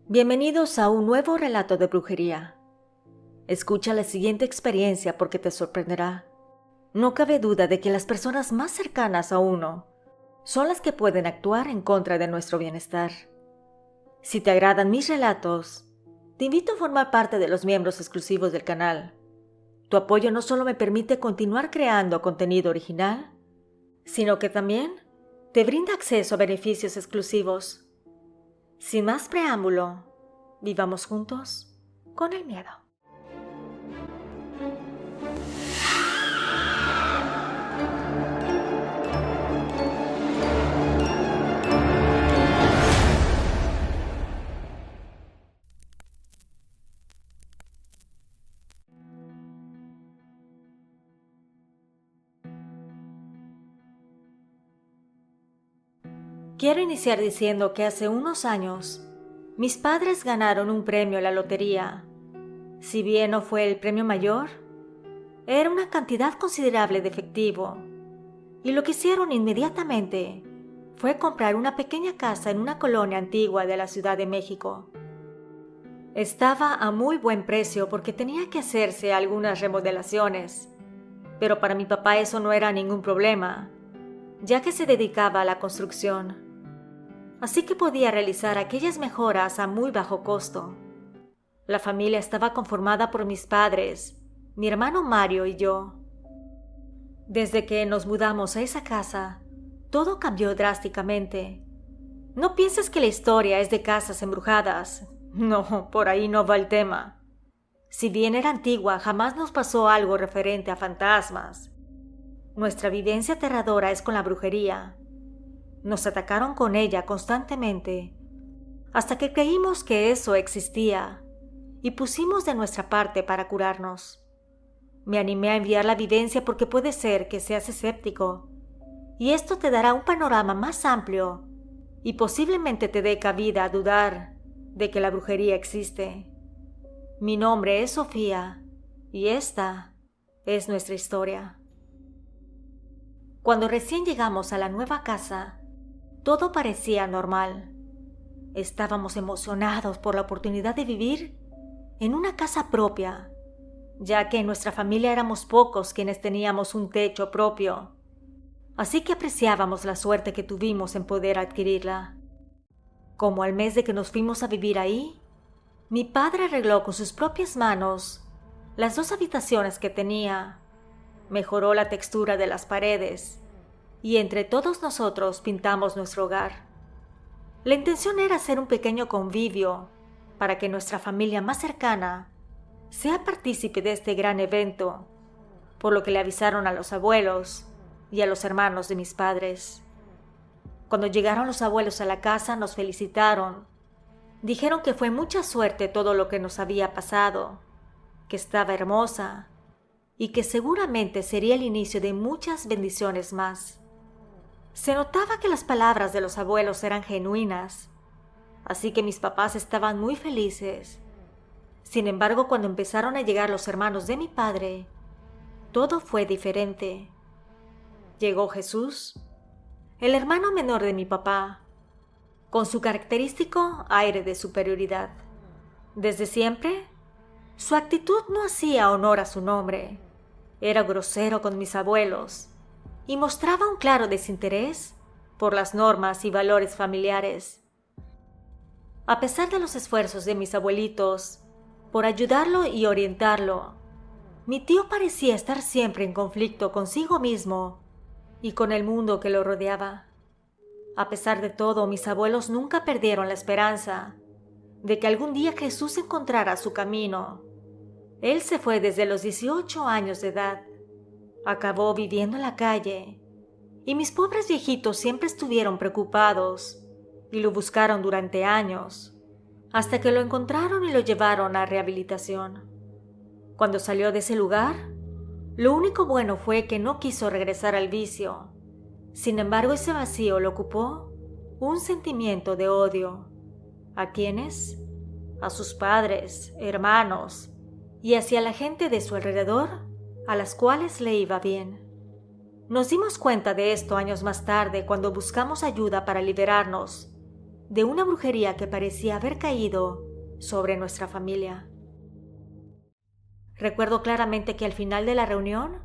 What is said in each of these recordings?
Bienvenidos a un nuevo relato de brujería. Escucha la siguiente experiencia porque te sorprenderá. No cabe duda de que las personas más cercanas a uno son las que pueden actuar en contra de nuestro bienestar. Si te agradan mis relatos, te invito a formar parte de los miembros exclusivos del canal. Tu apoyo no solo me permite continuar creando contenido original, sino que también te brinda acceso a beneficios exclusivos. Sin más preámbulo, vivamos juntos con el miedo. Quiero iniciar diciendo que hace unos años, mis padres ganaron un premio en la lotería. Si bien no fue el premio mayor, era una cantidad considerable de efectivo. Y lo que hicieron inmediatamente fue comprar una pequeña casa en una colonia antigua de la Ciudad de México. Estaba a muy buen precio porque tenía que hacerse algunas remodelaciones, pero para mi papá eso no era ningún problema, ya que se dedicaba a la construcción. Así que podía realizar aquellas mejoras a muy bajo costo. La familia estaba conformada por mis padres, mi hermano Mario y yo. Desde que nos mudamos a esa casa, todo cambió drásticamente. No pienses que la historia es de casas embrujadas. No, por ahí no va el tema. Si bien era antigua, jamás nos pasó algo referente a fantasmas. Nuestra vivencia aterradora es con la brujería. Nos atacaron con ella constantemente, hasta que creímos que eso existía y pusimos de nuestra parte para curarnos. Me animé a enviar la vivencia porque puede ser que seas escéptico, y esto te dará un panorama más amplio y posiblemente te dé cabida a dudar de que la brujería existe. Mi nombre es Sofía, y esta es nuestra historia. Cuando recién llegamos a la nueva casa, todo parecía normal. Estábamos emocionados por la oportunidad de vivir en una casa propia, ya que en nuestra familia éramos pocos quienes teníamos un techo propio, así que apreciábamos la suerte que tuvimos en poder adquirirla. Como al mes de que nos fuimos a vivir ahí, mi padre arregló con sus propias manos las 2 habitaciones que tenía, mejoró la textura de las paredes, y entre todos nosotros pintamos nuestro hogar. La intención era hacer un pequeño convivio para que nuestra familia más cercana sea partícipe de este gran evento, por lo que le avisaron a los abuelos y a los hermanos de mis padres. Cuando llegaron los abuelos a la casa nos felicitaron. Dijeron que fue mucha suerte todo lo que nos había pasado, que estaba hermosa y que seguramente sería el inicio de muchas bendiciones más. Se notaba que las palabras de los abuelos eran genuinas, así que mis papás estaban muy felices. Sin embargo, cuando empezaron a llegar los hermanos de mi padre, todo fue diferente. Llegó Jesús, el hermano menor de mi papá, con su característico aire de superioridad. Desde siempre, su actitud no hacía honor a su nombre. Era grosero con mis abuelos y mostraba un claro desinterés por las normas y valores familiares. A pesar de los esfuerzos de mis abuelitos por ayudarlo y orientarlo, mi tío parecía estar siempre en conflicto consigo mismo y con el mundo que lo rodeaba. A pesar de todo, mis abuelos nunca perdieron la esperanza de que algún día Jesús encontrara su camino. Él se fue desde los 18 años de edad. Acabó viviendo en la calle, y mis pobres viejitos siempre estuvieron preocupados y lo buscaron durante años, hasta que lo encontraron y lo llevaron a rehabilitación. Cuando salió de ese lugar, lo único bueno fue que no quiso regresar al vicio. Sin embargo, ese vacío lo ocupó un sentimiento de odio. ¿A quiénes? A sus padres, hermanos y hacia la gente de su alrededor, a las cuales le iba bien. Nos dimos cuenta de esto años más tarde cuando buscamos ayuda para liberarnos de una brujería que parecía haber caído sobre nuestra familia. Recuerdo claramente que al final de la reunión,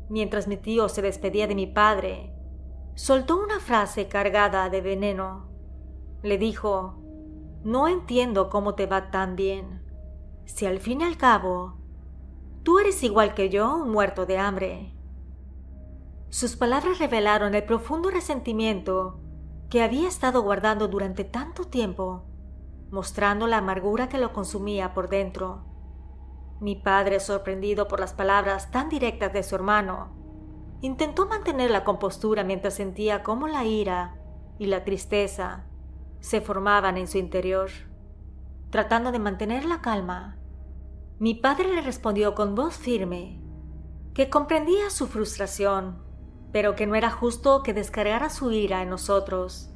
mientras mi tío se despedía de mi padre, soltó una frase cargada de veneno. Le dijo: «No entiendo cómo te va tan bien, si al fin y al cabo tú eres igual que yo, un muerto de hambre». Sus palabras revelaron el profundo resentimiento que había estado guardando durante tanto tiempo, mostrando la amargura que lo consumía por dentro. Mi padre, sorprendido por las palabras tan directas de su hermano, intentó mantener la compostura mientras sentía cómo la ira y la tristeza se formaban en su interior. Tratando de mantener la calma, mi padre le respondió con voz firme que comprendía su frustración, pero que no era justo que descargara su ira en nosotros,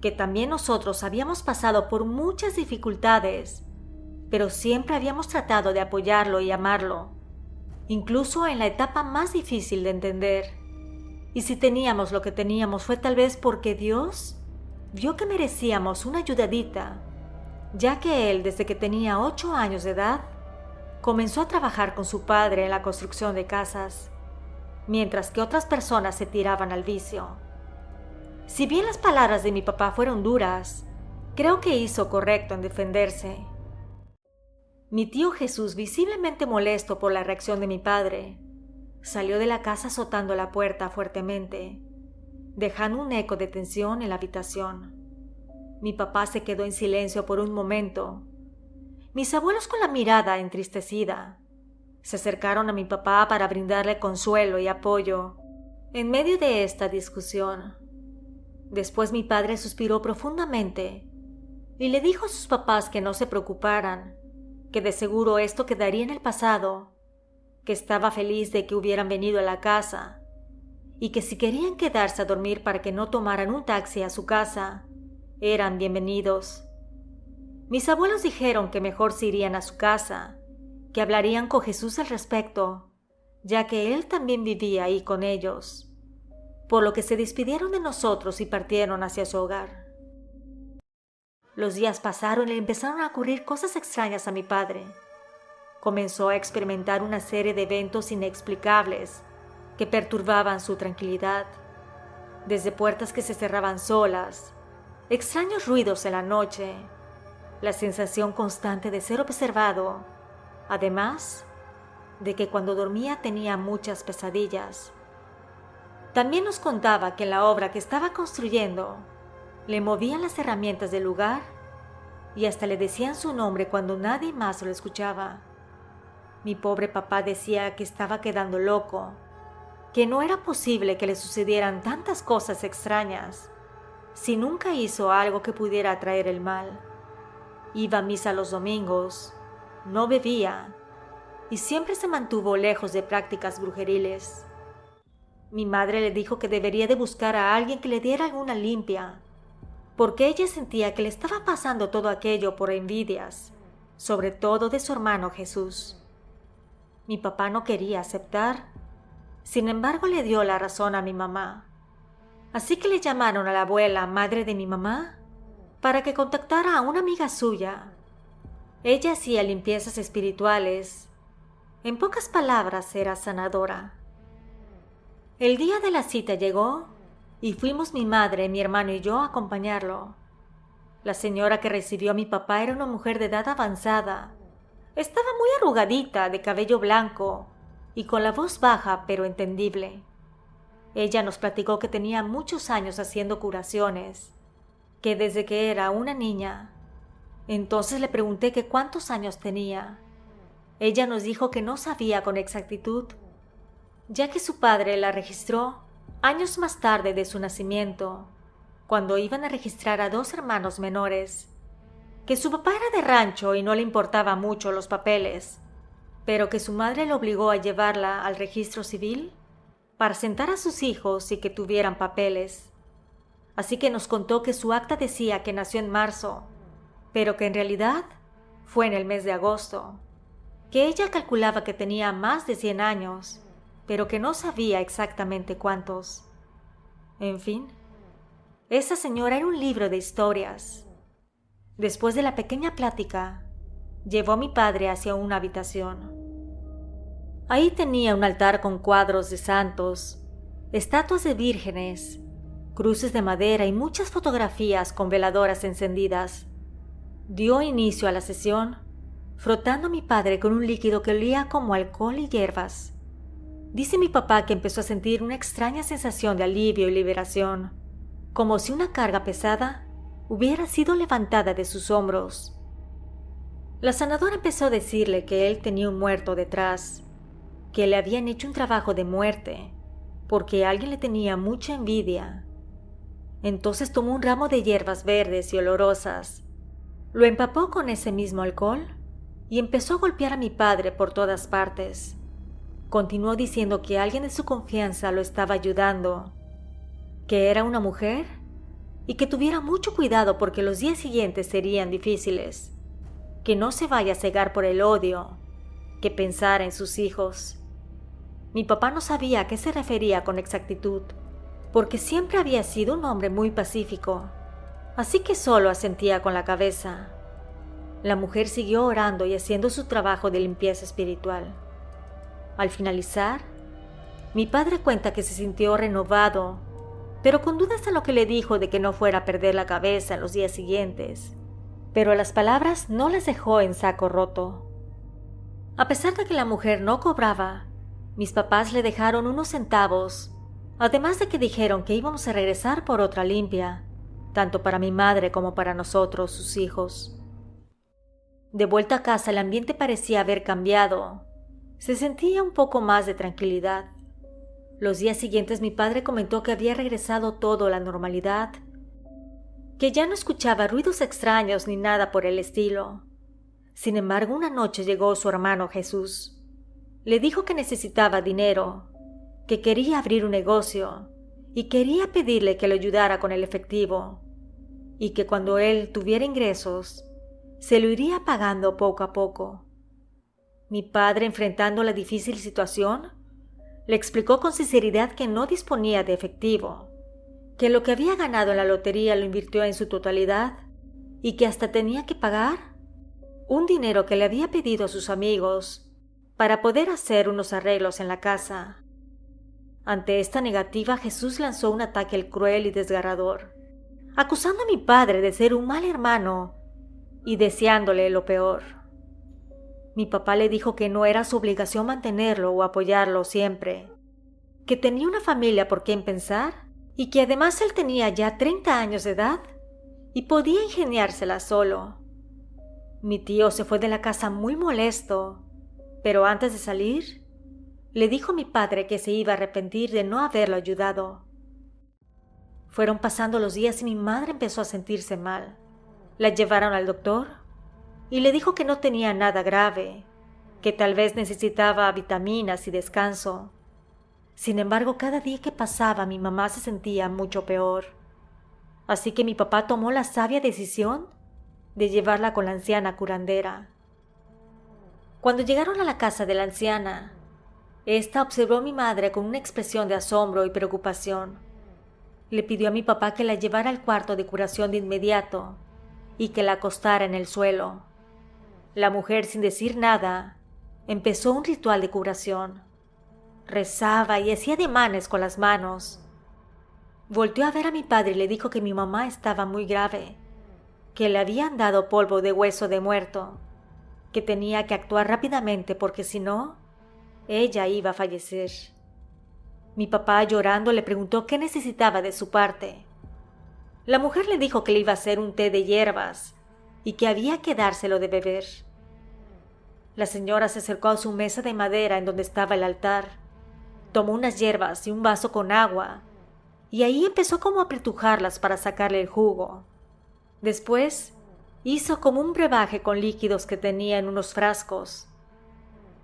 que también nosotros habíamos pasado por muchas dificultades, pero siempre habíamos tratado de apoyarlo y amarlo, incluso en la etapa más difícil de entender. Y si teníamos lo que teníamos fue tal vez porque Dios vio que merecíamos una ayudadita, ya que él, desde que tenía 8 años de edad, comenzó a trabajar con su padre en la construcción de casas, mientras que otras personas se tiraban al vicio. Si bien las palabras de mi papá fueron duras, creo que hizo correcto en defenderse. Mi tío Jesús, visiblemente molesto por la reacción de mi padre, salió de la casa azotando la puerta fuertemente, dejando un eco de tensión en la habitación. Mi papá se quedó en silencio por un momento. Mis abuelos, con la mirada entristecida, se acercaron a mi papá para brindarle consuelo y apoyo en medio de esta discusión. Después mi padre suspiró profundamente y le dijo a sus papás que no se preocuparan, que de seguro esto quedaría en el pasado, que estaba feliz de que hubieran venido a la casa y que si querían quedarse a dormir para que no tomaran un taxi a su casa, eran bienvenidos. Mis abuelos dijeron que mejor se irían a su casa, que hablarían con Jesús al respecto, ya que él también vivía ahí con ellos, por lo que se despidieron de nosotros y partieron hacia su hogar. Los días pasaron y le empezaron a ocurrir cosas extrañas a mi padre. Comenzó a experimentar una serie de eventos inexplicables que perturbaban su tranquilidad, desde puertas que se cerraban solas, extraños ruidos en la noche, la sensación constante de ser observado, además de que cuando dormía tenía muchas pesadillas. También nos contaba que en la obra que estaba construyendo le movían las herramientas del lugar y hasta le decían su nombre cuando nadie más lo escuchaba. Mi pobre papá decía que estaba quedando loco, que no era posible que le sucedieran tantas cosas extrañas si nunca hizo algo que pudiera atraer el mal. Iba a misa los domingos, no bebía y siempre se mantuvo lejos de prácticas brujeriles. Mi madre le dijo que debería de buscar a alguien que le diera alguna limpia, porque ella sentía que le estaba pasando todo aquello por envidias, sobre todo de su hermano Jesús. Mi papá no quería aceptar, sin embargo le dio la razón a mi mamá. Así que le llamaron a la abuela, madre de mi mamá, para que contactara a una amiga suya. Ella hacía limpiezas espirituales. En pocas palabras, era sanadora. El día de la cita llegó y fuimos mi madre, mi hermano y yo a acompañarlo. La señora que recibió a mi papá era una mujer de edad avanzada. Estaba muy arrugadita, de cabello blanco y con la voz baja pero entendible. Ella nos platicó que tenía muchos años haciendo curaciones, que desde que era una niña. Entonces le pregunté que cuántos años tenía. Ella nos dijo que no sabía con exactitud, ya que su padre la registró años más tarde de su nacimiento, cuando iban a registrar a 2 hermanos menores, que su papá era de rancho y no le importaba mucho los papeles, pero que su madre le obligó a llevarla al registro civil para sentar a sus hijos y que tuvieran papeles. Así que nos contó que su acta decía que nació en marzo, pero que en realidad fue en el mes de agosto, que ella calculaba que tenía más de 100 años, pero que no sabía exactamente cuántos. En fin, Esa señora era un libro de historias. Después de la pequeña plática, llevó a mi padre hacia una habitación. Ahí tenía un altar con cuadros de santos, estatuas de vírgenes, cruces de madera y muchas fotografías con veladoras encendidas. Dio inicio a la sesión, frotando a mi padre con un líquido que olía como alcohol y hierbas. Dice mi papá que empezó a sentir una extraña sensación de alivio y liberación, como si una carga pesada hubiera sido levantada de sus hombros. La sanadora empezó a decirle que él tenía un muerto detrás, que le habían hecho un trabajo de muerte, porque alguien le tenía mucha envidia. Entonces tomó un ramo de hierbas verdes y olorosas, lo empapó con ese mismo alcohol y empezó a golpear a mi padre por todas partes. Continuó diciendo que alguien de su confianza lo estaba ayudando, que era una mujer y que tuviera mucho cuidado porque los días siguientes serían difíciles, que no se vaya a cegar por el odio, que pensara en sus hijos. Mi papá no sabía a qué se refería con exactitud, porque siempre había sido un hombre muy pacífico, así que solo asentía con la cabeza. La mujer siguió orando y haciendo su trabajo de limpieza espiritual. Al finalizar, mi padre cuenta que se sintió renovado, pero con dudas a lo que le dijo de que no fuera a perder la cabeza en los días siguientes. Pero las palabras no las dejó en saco roto. A pesar de que la mujer no cobraba, mis papás le dejaron unos centavos, además de que dijeron que íbamos a regresar por otra limpia, tanto para mi madre como para nosotros, sus hijos. De vuelta a casa, el ambiente parecía haber cambiado. Se sentía un poco más de tranquilidad. Los días siguientes mi padre comentó que había regresado todo a la normalidad, que ya no escuchaba ruidos extraños ni nada por el estilo. Sin embargo, una noche llegó su hermano Jesús. Le dijo que necesitaba dinero, que quería abrir un negocio y quería pedirle que lo ayudara con el efectivo, y que cuando él tuviera ingresos, se lo iría pagando poco a poco. Mi padre, enfrentando la difícil situación, le explicó con sinceridad que no disponía de efectivo, que lo que había ganado en la lotería lo invirtió en su totalidad y que hasta tenía que pagar un dinero que le había pedido a sus amigos para poder hacer unos arreglos en la casa. Ante esta negativa, Jesús lanzó un ataque cruel y desgarrador, acusando a mi padre de ser un mal hermano y deseándole lo peor. Mi papá le dijo que no era su obligación mantenerlo o apoyarlo siempre, que tenía una familia por quien pensar y que además él tenía ya 30 años de edad y podía ingeniársela solo. Mi tío se fue de la casa muy molesto, pero antes de salir, le dijo a mi padre que se iba a arrepentir de no haberlo ayudado. Fueron pasando los días y mi madre empezó a sentirse mal. La llevaron al doctor y le dijo que no tenía nada grave, que tal vez necesitaba vitaminas y descanso. Sin embargo, cada día que pasaba mi mamá se sentía mucho peor. Así que mi papá tomó la sabia decisión de llevarla con la anciana curandera. Cuando llegaron a la casa de la anciana, esta observó a mi madre con una expresión de asombro y preocupación. Le pidió a mi papá que la llevara al cuarto de curación de inmediato y que la acostara en el suelo. La mujer, sin decir nada, empezó un ritual de curación. Rezaba y hacía ademanes con las manos. Volteó a ver a mi padre y le dijo que mi mamá estaba muy grave, que le habían dado polvo de hueso de muerto, que tenía que actuar rápidamente porque si no, ella iba a fallecer. Mi papá, llorando, le preguntó qué necesitaba de su parte. La mujer le dijo que le iba a hacer un té de hierbas y que había que dárselo de beber. La señora se acercó a su mesa de madera en donde estaba el altar, tomó unas hierbas y un vaso con agua, y ahí empezó como a apretujarlas para sacarle el jugo. Después, hizo como un brebaje con líquidos que tenía en unos frascos.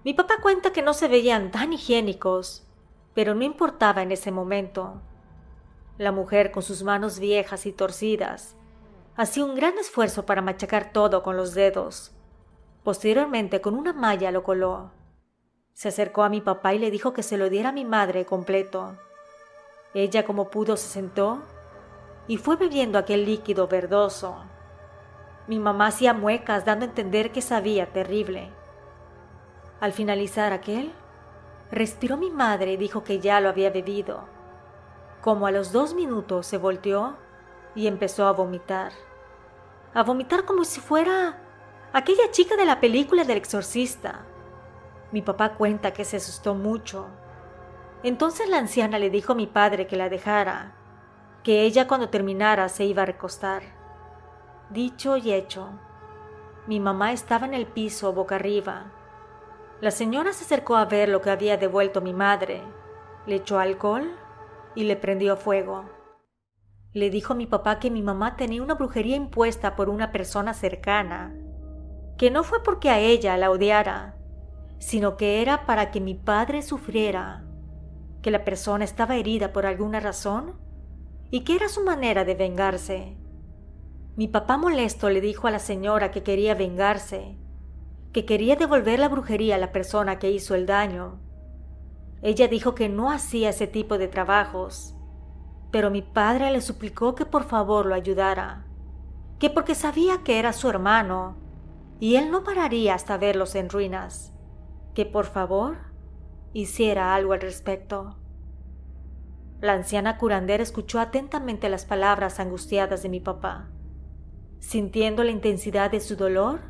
Mi papá cuenta que no se veían tan higiénicos, pero no importaba en ese momento. La mujer, con sus manos viejas y torcidas, hacía un gran esfuerzo para machacar todo con los dedos. Posteriormente, con una malla lo coló. Se acercó a mi papá y le dijo que se lo diera a mi madre completo. Ella, como pudo, se sentó y fue bebiendo aquel líquido verdoso. Mi mamá hacía muecas dando a entender que sabía terrible. Al finalizar aquel, respiró mi madre y dijo que ya lo había bebido. Como a los 2 minutos se volteó y empezó a vomitar. A vomitar como si fuera aquella chica de la película del exorcista. Mi papá cuenta que se asustó mucho. Entonces la anciana le dijo a mi padre que la dejara, que ella cuando terminara se iba a recostar. Dicho y hecho, mi mamá estaba en el piso boca arriba. La señora se acercó a ver lo que había devuelto mi madre, le echó alcohol y le prendió fuego. Le dijo a mi papá que mi mamá tenía una brujería impuesta por una persona cercana, que no fue porque a ella la odiara, sino que era para que mi padre sufriera, que la persona estaba herida por alguna razón y que era su manera de vengarse. Mi papá molesto le dijo a la señora que quería vengarse, que quería devolver la brujería a la persona que hizo el daño. Ella dijo que no hacía ese tipo de trabajos, pero mi padre le suplicó que por favor lo ayudara, que porque sabía que era su hermano y él no pararía hasta verlos en ruinas, que por favor hiciera algo al respecto. La anciana curandera escuchó atentamente las palabras angustiadas de mi papá, sintiendo la intensidad de su dolor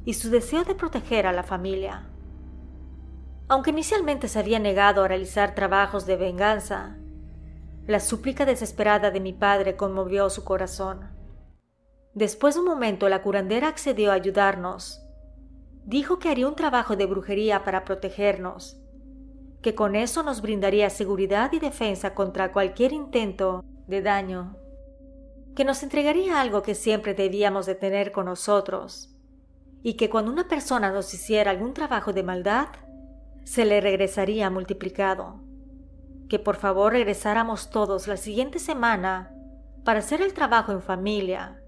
y su deseo de proteger a la familia. Aunque inicialmente se había negado a realizar trabajos de venganza, la súplica desesperada de mi padre conmovió su corazón. Después de un momento, la curandera accedió a ayudarnos. Dijo que haría un trabajo de brujería para protegernos, que con eso nos brindaría seguridad y defensa contra cualquier intento de daño, que nos entregaría algo que siempre debíamos de tener con nosotros, y que cuando una persona nos hiciera algún trabajo de maldad, se le regresaría multiplicado. Que por favor regresáramos todos la siguiente semana para hacer el trabajo en familia,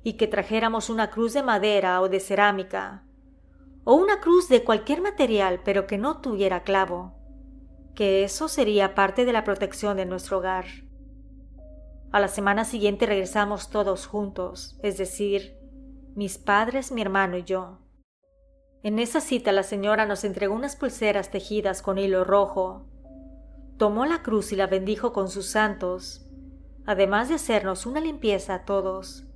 y que trajéramos una cruz de madera o de cerámica, o una cruz de cualquier material pero que no tuviera clavo, que eso sería parte de la protección de nuestro hogar. A la semana siguiente regresamos todos juntos, es decir, mis padres, mi hermano y yo. En esa cita la señora nos entregó unas pulseras tejidas con hilo rojo. Tomó la cruz y la bendijo con sus santos, además de hacernos una limpieza a todos.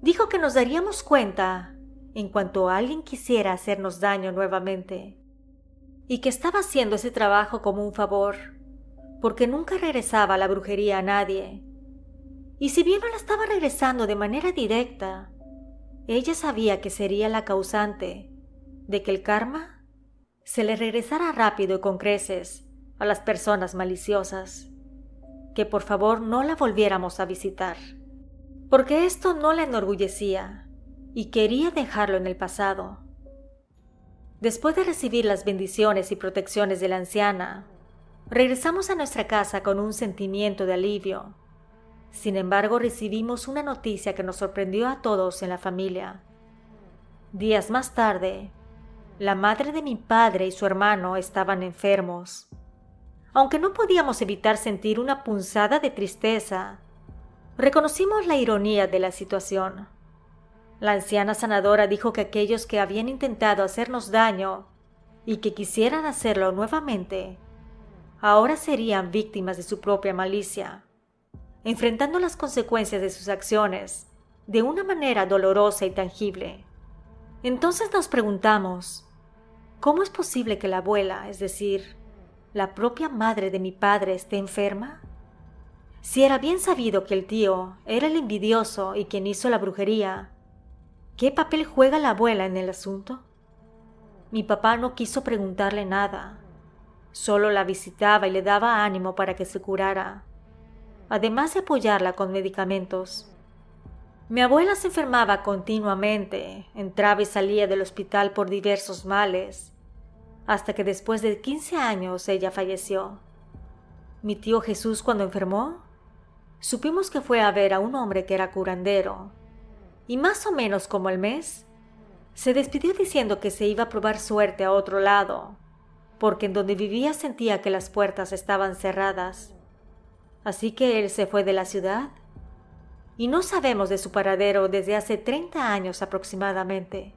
Dijo que nos daríamos cuenta en cuanto alguien quisiera hacernos daño nuevamente, y que estaba haciendo ese trabajo como un favor, porque nunca regresaba la brujería a nadie. Y si bien no la estaba regresando de manera directa, ella sabía que sería la causante de que el karma se le regresara rápido y con creces a las personas maliciosas, que por favor no la volviéramos a visitar, porque esto no la enorgullecía y quería dejarlo en el pasado. Después de recibir las bendiciones y protecciones de la anciana, regresamos a nuestra casa con un sentimiento de alivio. Sin embargo, recibimos una noticia que nos sorprendió a todos en la familia. Días más tarde, la madre de mi padre y su hermano estaban enfermos. Aunque no podíamos evitar sentir una punzada de tristeza, reconocimos la ironía de la situación. La anciana sanadora dijo que aquellos que habían intentado hacernos daño y que quisieran hacerlo nuevamente, ahora serían víctimas de su propia malicia, enfrentando las consecuencias de sus acciones de una manera dolorosa y tangible. Entonces nos preguntamos, ¿cómo es posible que la abuela, es decir, la propia madre de mi padre, esté enferma? Si era bien sabido que el tío era el envidioso y quien hizo la brujería, ¿qué papel juega la abuela en el asunto? Mi papá no quiso preguntarle nada, solo la visitaba y le daba ánimo para que se curara, además de apoyarla con medicamentos. Mi abuela se enfermaba continuamente, entraba y salía del hospital por diversos males, hasta que después de 15 años ella falleció. Mi tío Jesús, cuando enfermó, supimos que fue a ver a un hombre que era curandero, y más o menos como al mes, se despidió diciendo que se iba a probar suerte a otro lado, porque en donde vivía sentía que las puertas estaban cerradas. Así que él se fue de la ciudad y no sabemos de su paradero desde hace 30 años aproximadamente.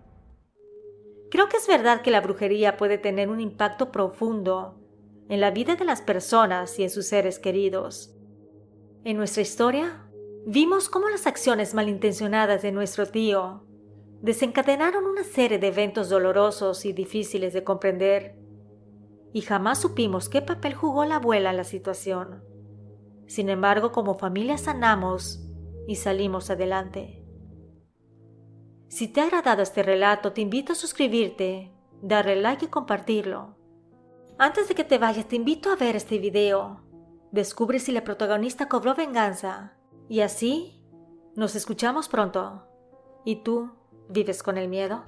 Creo que es verdad que la brujería puede tener un impacto profundo en la vida de las personas y en sus seres queridos. En nuestra historia, vimos cómo las acciones malintencionadas de nuestro tío desencadenaron una serie de eventos dolorosos y difíciles de comprender, y jamás supimos qué papel jugó la abuela en la situación. Sin embargo, como familia sanamos y salimos adelante. Si te ha agradado este relato, te invito a suscribirte, darle like y compartirlo. Antes de que te vayas, te invito a ver este video. Descubre si la protagonista cobró venganza. Y así, nos escuchamos pronto. ¿Y tú, vives con el miedo?